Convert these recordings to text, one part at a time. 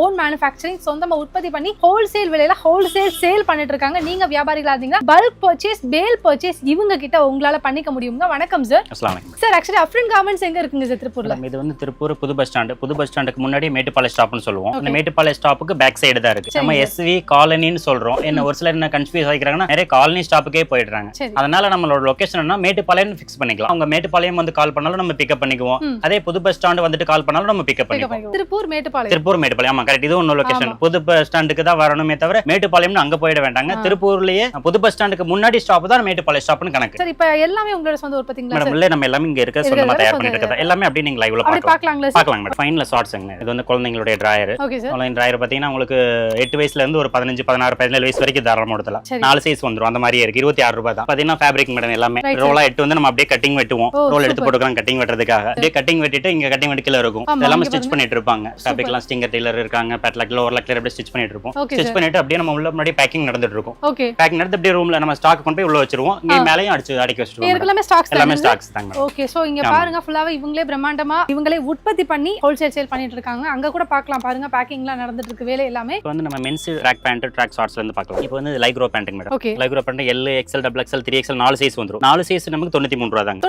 Own manufacturing சொந்தமா உற்பத்தி பண்ணி ஹோல்சேல் விலையில ஹோல்சேல் சேல் பண்ணிட்டு இருக்காங்க. நீங்க வியாபாரிகளா இருந்தீங்கன்னா பல்க் பர்ச்சேஸ், பேல் பர்ச்சேஸ் இவங்க கிட்ட உங்களால பண்ணிக்க முடியுங்க. வணக்கம் சார். சார் ஆக்சுவலி அஃப்ரன் கார்மெண்ட்ஸ் எங்க இருக்குங்க சார் திருப்பூர்ல? இது வந்து திருப்பூர் புது பஸ் ஸ்டாண்டுக்கு முன்னாடி மேட்டுப்பாளையம் ஸ்டாப்னு சொல்லுவோம். இந்த மேட்டுப்பாளையம் ஸ்டாப்புக்கு பேக் சைடு தான் இருக்கு. நம்ம எஸ்வி காலனின்னு சொல்றோம். என்ன ஒரு சிலர் என்ன கன்ஃபியூஸ் ஆகிக்கிறாங்கன்னா நிறைய காலனி ஸ்டாப்புக்கே போயிடுறாங்க. அதனால நம்மளோட லொகேஷன் என்ன மேட்டுப்பாளையம் ஃபிக்ஸ் பண்ணிக்கலாம். அவங்க மேட்டுப்பாளையம் வந்து கால் பண்ணாலும் நம்ம பிக்கப் பண்ணிக்குவோம். அதே புது பஸ் ஸ்டாண்ட் வந்துட்டு கால் பண்ணாலும் நம்ம பிக்கப் பண்ணிக்குவோம். திருப்பூர் மேட்டுப்பாளையம். ஆமா கரெக்ட். இது ஒன்னு லொகேஷன். புது பஸ் ஸ்டாண்டுக்கு தான் வரணுமே தவிர மேட்டுப்பாளையம்னு அங்க போயிட வேண்டாங்க. திருப்பூர்லயே புது பஸ் ஸ்டாண்டுக்கு முன்னாடி ஸ்டாப் தான் மேட்டுப்பாளையம் ஸ்டாப்னு கணக்கு. சரி, இப்போ எல்லாமே உங்களோட சொந்த உற்பத்திங்களா? மேடம் இல்ல, நம்ம எல்லாமே இங்க இருக்க சொந்தமா தயார் பண்ணிட்டு இருக்கதா. எல்லாமே அப்படியே நீங்க லைவ்ல பார்க்கலாம் மேடம். ஃபைனல் ஷார்ட்ஸ்ங்க. இது வந்து குழந்தைகளுடைய டிராயர். குழந்தைங்க டிராயர் பாத்தீங்கன்னா உங்களுக்கு 8 வயசுல இருந்து ஒரு 15, 16, 17 வயசு வரைக்கும் தாராளமா எடுக்கலாம். 4 சைஸ் வந்துரும். அந்த மாதிரியே இருக்கு. 26 ரூபாய் தான். பாத்தீங்கன்னா ஃபேப்ரிக் மேடம் எல்லாமே ரோலா 8 வந்து நம்ம அப்படியே கட்டிங் வெட்டுவோம். ரோல் எடுத்து போட்டுக்கலாம் கட்டிங் வெட்டுறதுக்காக. அப்படியே கட்டிங் வெட்டிட்டு இங்க கட்டிங் வெட்டில இருக்கும். எல்லாமே ஸ்டிட்ச் பண்ணிட்டு இருப்பாங்க. ஃபேப்ரிக்லாம் ஸ்டிங்கர் டெய்லர் இருக்காங்க. பேட்லாக்ல ஒரு லக்ல அப்படியே ஸ்டிட்ச் பண்ணிட்டு இருப்போம். ஸ்டிட்ச் பண்ணிட்டு அப்படியே நம்ம உள்ள முன்னாடி பேக்கிங் நடந்துட்டு இருக்கும். பேக்கிங் நடந்து அப்படியே ரூம்ல நம்ம ஸ்டாக் கொண்டு போய் உள்ள வச்சிருவோம். இங்க மேலயும் அடிக்கி வச்சிருவோம். எல்லாமே ஸ்டாக்ஸ் தாங்க. ஓகே, சோ இங்க பாருங்க ஃபுல்லாவே இவங்களே பிரம்மாண்டமா இவங்களே உற்பத்தி பண்ணி ஹோல்சேல் சேல் பண்ணிட்டு இருக்காங்க. அங்க கூட பார்க்கலாம் பாருங்க பேக்கிங்லாம் நடந்துட்டு இருக்கு வேலை எல்லாமே. இப்போ வந்து நம்ம மென்ஸ் ட்ராக் பேண்ட், ட்ராக் ஷார்ட்ஸ்ல இருந்து பார்க்கலாம். இப்போ வந்து Lycra pant madam. Lycra pant L, XL, XXL, 3XL 4 size வந்துரும். 4 சைஸ் நமக்கு 93 ரூபாய் தாங்க.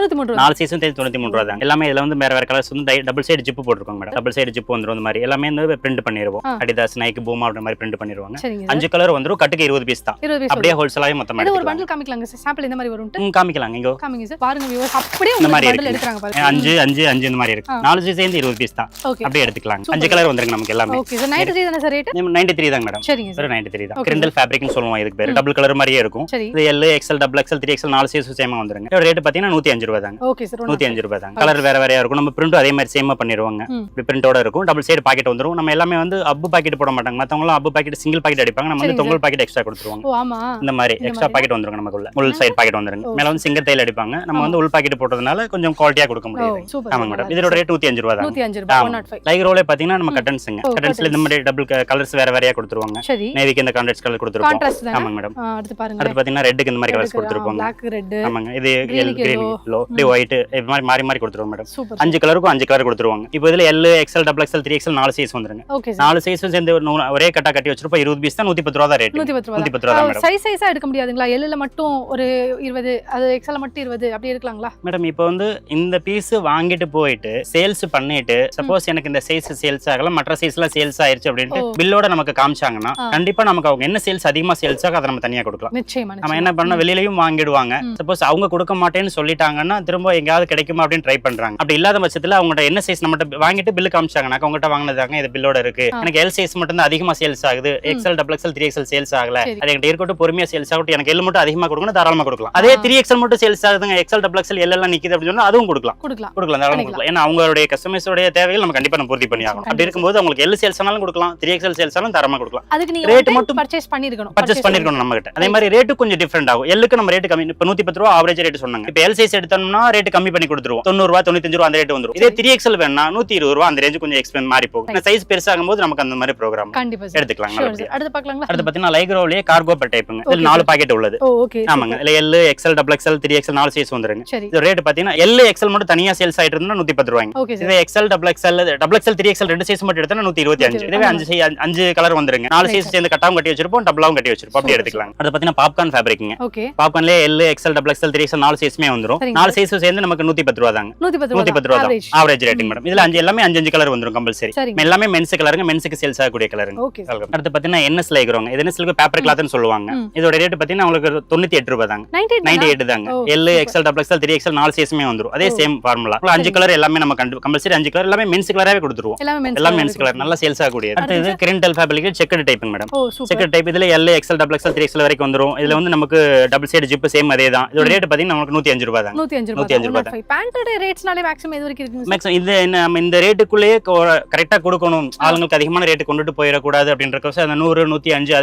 4 சைஸும் 93 ரூபாய் தாங்க. எல்லாமே இதுல வந்து வேற கலர்ஸ் வந்து டபுள் சைடு ஜிப் போட்டுருக்காங்க மேடம். டபுள் சைடு ஜிப் வந்துரும். இந்த மாதிரி எல்லாமே வந்து பிரிண்ட் பண்ணிடுவோம். அடிதாஸ், நைக், பூமா அப்படி மாதிரி பிரிண்ட் பண்ணிடுவாங்க. 5 கலர் வந்துரும். கட்டுக்கு 20 பீஸ் தான். அப்படியே ஹோல்சேலாவே மொத்தமா இது ஒரு பண்டில் காமிக்கலாங்க சார். சாம்பிள் இந்த மாதிரி வரும். காமிக்கலாங்க. இங்க காமிங்க சார். பாருங்க வியூவர்ஸ் அப்படியே இந்த மாதிரி பண்டில் எடுக்கறாங்க பாருங்க. 5 5 5 இந்த மாதிரி இருக்கு. 4 சைஸ் சேர்ந்து 20 பீஸ் தான். அப்படியே எடுத்துக்கலாம். 5 கலர் வந்துருங்க நமக்கு எல்லாமே. Okay sir. 93 தான சார் ரேட்? 93 தாங்க மேடம். சரிங்க சார். 93 தான். கிரிண்டல் ஃபேப்ரிக்னு சொல்லுவோம் இதுக்கு பேரு. டபுள் கலர் மாதிரியே இருக்கும். இது L, XL, XXL, 3XL 4 size சேமா வந்துருங்க. இதோட ரேட் பாத்தீங்கன்னா 105 ரூபாய் தாங்க. Okay sir. 105 ரூபாய் தாங்க. கலர் வேற வேறயா இருக்கும். நம்ம பிரிண்ட் அதே மாதிரி சேமா பண்ணிடுவாங்க. இப்படி பிரிண்டோட இருக்கும். டபுள் சைடு பாக்கெட் வந்துரும். நம்ம எல்லாமே வந்து அப்பு பாக்கெட் போட மாட்டாங்க. மத்தவங்க அப்பு பாக்கெட் சிங்கிள் பாக்கெட் அடிப்பாங்க. நம்ம வந்து தொங்கல் பாக்கெட் எக்ஸ்ட்ரா கொடுத்துருவாங்க. ஓ ஆமா. இந்த மாதிரி எக்ஸ்ட்ரா பாக்கெட் வந்துருங்க நமக்குள்ள. உள் சைடு பாக்கெட் வந்துருங்க. மேல வந்து சிங்கிள் தையல் அடிப்பாங்க. நம்ம வந்து உள் பாக்கெட் போட்டதனால கொஞ்சம் குவாலிட்டியா கொடுக்க முடியும். ஆமா மேடம். இதோட ரேட் 105 ரூபாய் தான். 105 ரூபாய் 105. லைக் ரோலே பாத்தீங்கன்னா நம்ம கட்டன்ஸ்ங்க. கட்டன்ஸ்ல இந்த மாதிரி டபுள் கலர்ஸ் வேற வேறயா கொடுத்துருவாங்க. நேவிக்கு இந்த கான்ட்ராஸ்ட் கலர் கொடுத்துருப்போம். ஆமா மேடம். அடுத்து பாருங்க. அடுத்து பாத்தீங்கன்னா ரெட்டுக்கு இந்த மாதிரி கலர்ஸ் கொடுத்துருப்போம். Black, red. ஆமாங்க. இது கிரீன், yellow, இப்படி ஒயிட் இந்த மாதிரி மாறி மாறி கொடுத்துருவோம் மேடம். 5 கலருக்கும் 5 கலர் கொடுத்துருவாங்க. இப்போ இதுல L, XL, XXL, 3XL 4 size வந்துருங்க. 4 சைஸும் சேர்ந்து ஒரே கட்டா கட்டி வச்சிருப்போம். 20 பீஸ் தான். 110 ரூபாய் தான் ரேட். 110 ரூபாய் மேடம். சைஸா எடுக்க முடியாதுங்களா? L ல மட்டும் ஒரு 20, அது XL மட்டும் 20 அப்படி எடுக்கலாங்களா மேடம்? இப்போ வந்து இந்த பீஸ் வாங்கிட்டு போயிட்டு சேல்ஸ் பண்ணிட்டு சப்போஸ் எனக்கு இந்த சைஸ் சேல்ஸ் ஆகல, மற்ற சைஸ்லாம் சேல்ஸ் ஆயிருச்சு அப்படின்ட்டு பில்லோட நமக்கு காமிச்சாங்கன்னா கண்டிப்பா நமக்கு அவங்க என்ன சேல்ஸ் அதிகமா சேல்ஸ் ஆக அதை நம்ம தனியா கொடுக்கலாம். நிச்சயமா. நம்ம என்ன பண்ண வெளியிலயும் வாங்கிடுவாங்க. சப்போஸ் அவங்க கொடுக்க மாட்டேன்னு சொல்லிட்டாங்கன்னா திரும்ப எங்கயாவது கிடைக்குமா அப்படின்னு ட்ரை பண்றாங்க. அப்படி இல்லாத பட்சத்துல அவங்கள்ட்ட என்ன சைஸ் நம்மகிட்ட வாங்கிட்டு பில்லு காமிச்சாங்கன்னா அவங்ககிட்ட வாங்கினதாங்க இது பில்லோட இருக்கு, எனக்கு L சைஸ் மட்டும் தான் அதிகமா சேல்ஸ் ஆகுது, XL, XXL, 3XL சேல்ஸ் ஆகல, அது என்கிட்ட இருக்கட்டும் பொறுமையா சேல்ஸ் ஆகட்டும், எனக்கு L மட்டும் அதிகமா கொடுக்கணும், தாராளமா கொடுக்கலாம். அதே 3XL மட்டும் சேல்ஸ் ஆகுதுங்க, XL, XXL, L எல்லாம் நிக்குது அப்படின்னு சொன்னா அதுவும் கொடுக்கலாம். தாராளமா கொடுக்கலாம். ஏன்னா அவங்களுடைய கஸ்டமர்ஸோட தேவைகள் நம்ம கண்டிப்பா நம்ம பூர்த்தி பண்ணி ஆகணும். அப்படி இருக்கும்போது அவங்களுக்கு L சேல்ஸ் ஆனாலும் கொடுக்கலாம், 3XL சேல்ஸ் ஆனாலும் தாராளமா கொடுக்கலாம். அதுக்கு நீங்க ரேட் மட்டும் பர்ச்சேஸ் பண்ணிருக்கணும் நம்ம கிட்ட. அதே மாதிரி ரேட் கொஞ்சம் டிஃபரெண்ட் ஆகும். Lக்கு நம்ம ரேட் கம்மி. இப்ப 110 ரூபாய் ஆவரேஜ் ரேட் சொன்னாங்க. இப்ப L சைஸ் எடுத்தோம்னா ரேட் கம்மி பண்ணி கொடுத்துருவோம். 90 ரூபாய் 95 ரூபாய் அந்த ரேட் வந்துரும். இதே 3XL வேணா 120 ரூபாய் அந்த ரேஞ்ச் கொஞ்சம் எக்ஸ்பென்ஸ் மாறி போகும். சைஸ் பெருசாகும் போது நமக்கு அந்த மாதிரி ப்ரோகிராம் எடுத்துக்கலாம். அடுத்து பார்க்கலாங்களா? அடுத்து பாத்தீங்கன்னா லைக்ரோலயே கார்கோ பெட் டைப்ங்க. இதுல 4 பாக்கெட் உள்ளது. ஆமாங்க. இதுல L, XL, XXL, 3XL 4 size வந்துருங்க. இது ரேட் பாத்தீங்கன்னா L, XL மட்டும் தனியா சேல்ஸ் ஆயிட்டு இருந்தா 110 ரூபாய்ங்க. இதே XL, XXL, 3XL ரெண்டு சைஸ் மட்டும் எடுத்தா 125. இதுவே 5 கலர் வந்துருங்க. 4 சைஸ் சேர்ந்து கட்டாவும் கட்டி வச்சிருப்போம், டபுளாவும் கட்டி வச்சிருப்போம். அப்படி எடுத்துக்கலாம். அது பாத்தீங்கன்னா பாப்கார்ன் ஃபேப்ரிக்ங்க. பாப்கார்ன்லயே L, XL, XXL, 3XL 4 சைஸ்மே வந்துரும். 4 சைஸும் சேர்ந்து நமக்கு 110 ரூபாய் தாங்க. 110 ரூபாய் தான் ஆவரேஜ் ரேட்டிங் மேடம். இதுல எல்லாமே 5 கலர் வந்துரும் கம்பல்சரி. எல்லாமே மென்ஸ் கலருங்க. மென்ஸ்க்கு சேல்ஸ் ஆகக்கூடிய கலருங்க. அடுத்து பாத்தீங்கன்னா NS லைக்ரோங்க. இது NS லைக்ரோ பேப்பர் கிளாத்னு சொல்லுவாங்க. இதோட ரேட் பாத்தீங்கன்னா உங்களுக்கு 98 ரூபாய் தாங்க. 98 தாங்க. L, XL, XXL, 3XL 4 சைஸ்மே வந்துரும். அதே சேம் ஃபார்முலா. 5 கலர் எல்லாமே நம்ம கம்பல்சரி 5 கலர் எல்லாமே மென்ஸ் கலராவே கொடுத்துருவோம். எல்லாமே மென்ஸ் கலர் நல்லா சேல்ஸ் ஆகக்கூடிய. அடுத்து இது கிரிண்டல் ஃபேப்ரிக் செக்கட் டைப்ங்க மேடம். செக்கட் டைப் இதுல L, XL, XXL, 3XL வரைக்கும் வந்துரும். இதுல வந்து நமக்கு டபுள் சைடு ஜிப் சேம் அதே தான். இதோட ரேட் பாத்தீங்கன்னா நமக்கு 105 ரூபாய் தான். 105 ரூபாய் தான். பேண்டோட ரேட்ஸ்னாலே மேக்ஸிமம் எது வரைக்கும் இருக்கு? மேக்ஸிமம் இது நம்ம இந்த ரேட்டுக்குள்ளேயே கரெக்டா கொடுக்கணும். ஆளுங்களுக்கு அதிகமான ரேட் கொண்டுட்டு போயிட கூடாது அப்படின்றதுக்கு அந்த 100, 105 அதுக்கு